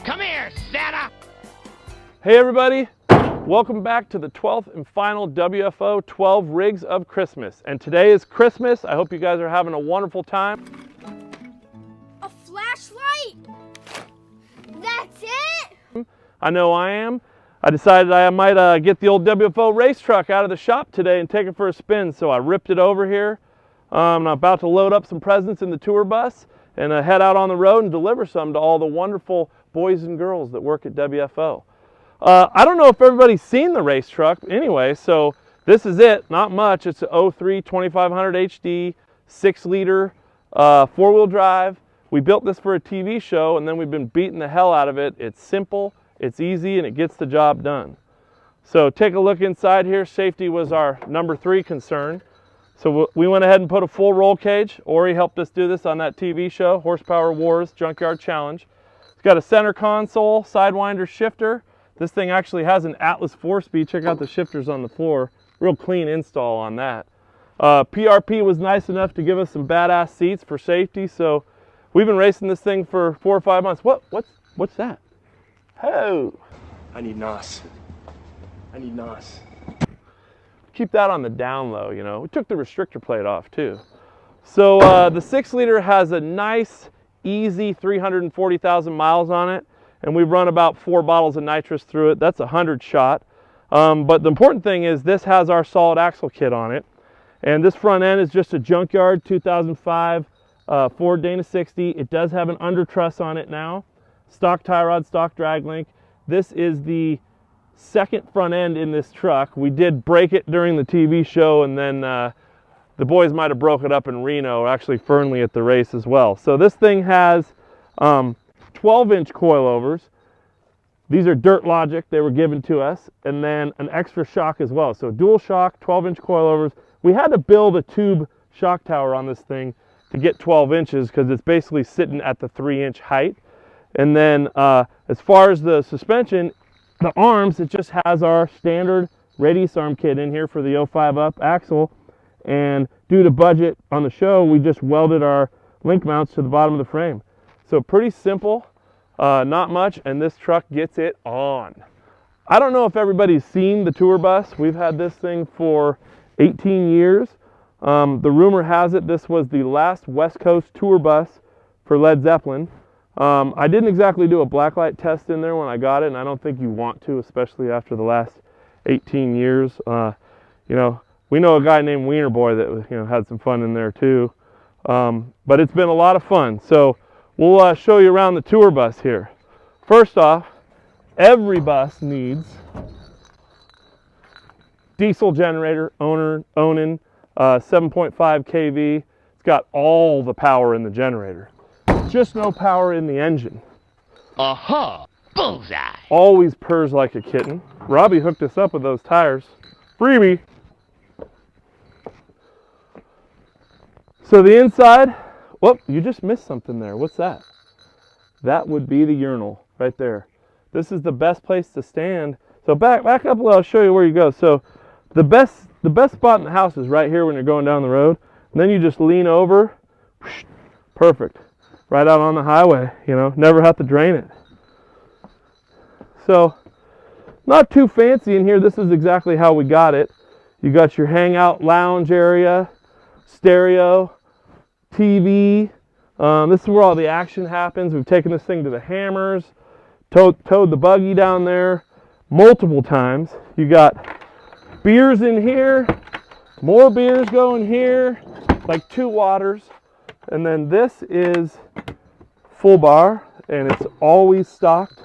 Come here, Santa! Hey everybody, welcome back to the 12th and final WFO 12 Rigs of Christmas. And today is Christmas. I hope you guys are having a wonderful time. A flashlight? That's it? I know I am. I decided I might get the old WFO race truck out of the shop today and take it for a spin. So I ripped it over here. I'm about to load up some presents in the tour bus and head out on the road and deliver some to all the wonderful boys and girls that work at WFO. I don't know if everybody's seen the race truck anyway, so this is it. Not much. It's an 03 2500 HD, 6-liter, 4-wheel drive. We built this for a TV show, and then we've been beating the hell out of it. It's simple, it's easy, and it gets the job done. So take a look inside here. Safety was our number 3 concern. So we went ahead and put a full roll cage. Ori helped us do this on that TV show, Horsepower Wars Junkyard Challenge. It's got a center console, sidewinder shifter. This thing actually has an Atlas 4-speed. Check out the shifters on the floor. Real clean install on that. PRP was nice enough to give us some badass seats for safety. So we've been racing this thing for 4 or 5 months. What's that? Oh, I need NOS. I need NOS. Keep that on the down low, you know. We took the restrictor plate off too. So the 6-liter has a nice, easy 340,000 miles on it. And we've run about 4 bottles of nitrous through it. That's a 100 shot. But the important thing is this has our solid axle kit on it. And this front end is just a junkyard 2005 Ford Dana 60. It does have an under truss on it now. Stock tie rod, stock drag link. This is the second front end in this truck. We did break it during the TV show, and then the boys might have broke it up in Reno, actually Fernley at the race as well. So this thing has 12-inch coilovers. These are Dirt Logic. They were given to us. And then an extra shock as well. So dual shock, 12-inch coilovers. We had to build a tube shock tower on this thing to get 12 inches because it's basically sitting at the 3-inch height. And then as far as the suspension, the arms, it just has our standard radius arm kit in here for the 05 up axle. And due to budget on the show, we just welded our link mounts to the bottom of the frame. So pretty simple, not much, and this truck gets it on. I don't know if everybody's seen the tour bus. We've had this thing for 18 years. The rumor has it this was the last West Coast tour bus for Led Zeppelin. I didn't exactly do a blacklight test in there when I got it, and I don't think you want to, especially after the last 18 years. You know, we know a guy named Wiener Boy that had some fun in there too. But it's been a lot of fun. So we'll show you around the tour bus here. First off, every bus needs diesel generator, owning 7.5 kV. It's got all the power in the generator. Just no power in the engine. Aha! Bullseye! Always purrs like a kitten. Robbie hooked us up with those tires. Freebie! So the inside, whoop, you just missed something there. What's that? That would be the urinal right there. This is the best place to stand. So back up a little, I'll show you where you go. So the best spot in the house is right here when you're going down the road. And then you just lean over. Whoosh, perfect. Right out on the highway, never have to drain it. So not too fancy in here. This is exactly how we got it. You got your hangout lounge area, stereo, TV. This is where all the action happens. We've taken this thing to the Hammers, towed the buggy down there multiple times. You got beers in here, more beers going here, like 2 waters. And then this is full bar, and it's always stocked.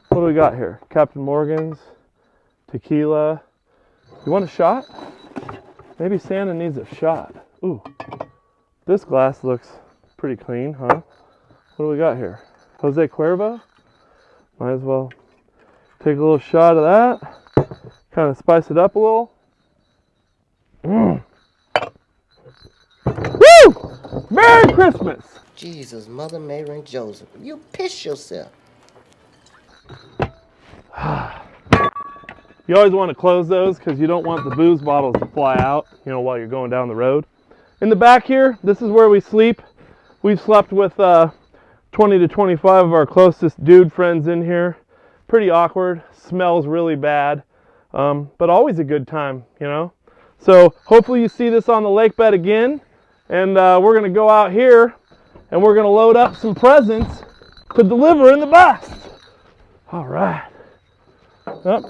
What do we got here? Captain Morgan's, tequila. You want a shot? Maybe Santa needs a shot. Ooh, this glass looks pretty clean, huh? What do we got here? Jose Cuervo? Might as well take a little shot of that. Kind of spice it up a little. Woo! Merry Christmas! Jesus, Mother Mary and Joseph, you piss yourself. You always want to close those because you don't want the booze bottles to fly out, while you're going down the road. In the back here, this is where we sleep. We've slept with 20 to 25 of our closest dude friends in here. Pretty awkward, smells really bad, but always a good time, you know. So hopefully you see this on the lake bed again, and we're going to go out here and we're going to load up some presents to deliver in the bus. All right. Yep.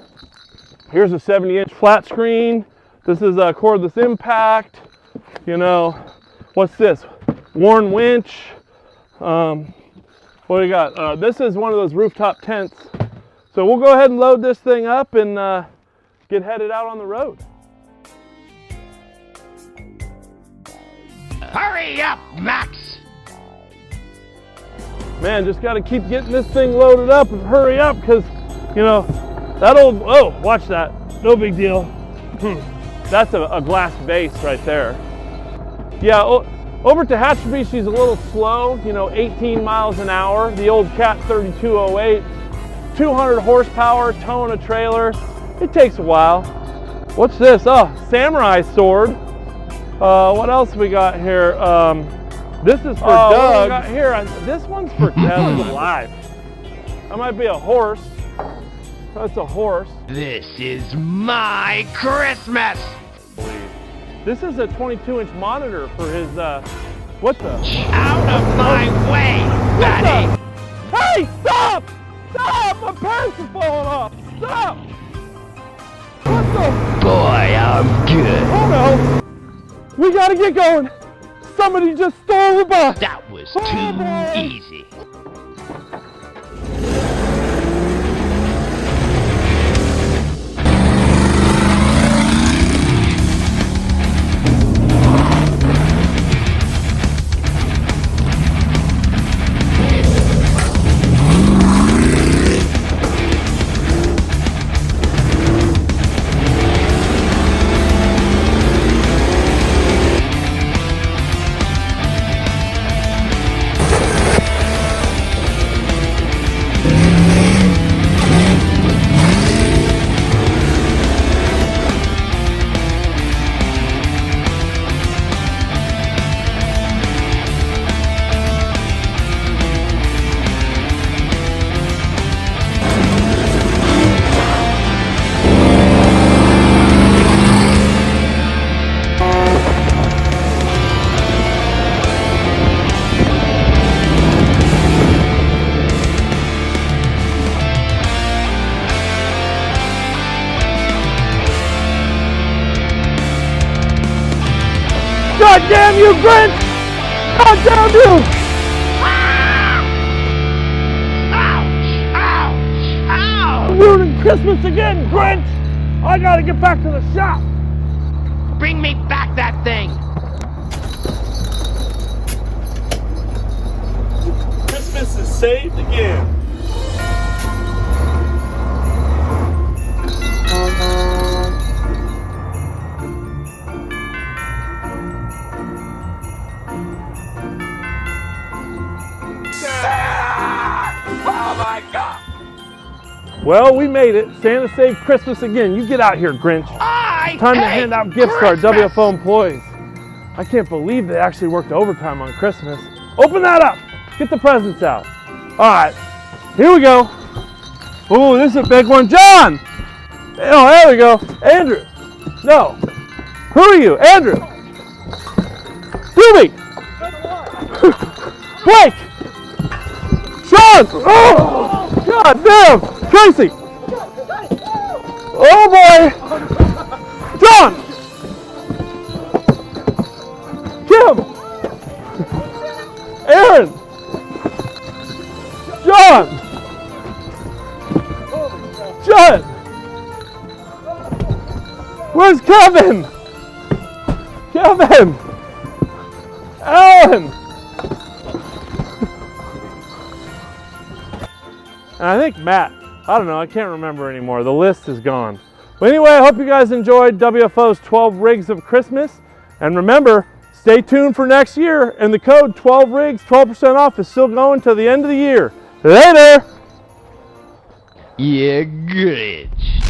Here's a 70-inch flat screen. This is a cordless impact. You know, what's this? Worn winch. What do you got? This is one of those rooftop tents. So we'll go ahead and load this thing up and get headed out on the road. Hurry up, Max! Man, just got to keep getting this thing loaded up and hurry up because, you know, that old, oh, watch that. No big deal. That's a glass vase right there. Yeah, over to Hatcherby, she's a little slow, you know, 18 miles an hour. The old Cat 3208, 200 horsepower, towing a trailer. It takes a while. What's this? Oh, samurai sword. What else we got here? This is for Doug. What we got here? This one's for Kevin's alive. That might be a horse. That's a horse. This is my Christmas! This is a 22-inch monitor for his, what the? Out of my way, Daddy! Hey, stop! Stop! My pants are falling off! Stop! What the? Boy, I'm good. Oh no! We gotta get going! Somebody just stole the bus! That was Oh, too boy. easy. God damn you, Grinch! God damn you! Ouch! Ouch! Ouch! I'm ruining Christmas again, Grinch! I gotta get back to the shop! Bring me back that thing! Christmas is saved again. Oh my God! Well, we made it. Santa saved Christmas again. You get out here, Grinch. I Time to hate hand out gifts to our Christmas. WFO employees. I can't believe they actually worked overtime on Christmas. Open that up. Get the presents out. All right, here we go. Ooh, this is a big one. John! Oh, there we go. Andrew. No. Who are you? Andrew. Ruby. Blake. Sean. Oh, God damn. Tracy. Oh, boy. John. Kim. Aaron. John. Judd. Where's Kevin? Kevin. Alan. And I think Matt. I don't know. I can't remember anymore. The list is gone. But anyway, I hope you guys enjoyed WFO's 12 Rigs of Christmas. And remember, stay tuned for next year. And the code 12 Rigs, 12% off is still going till the end of the year. Later. Yeah, Grinch.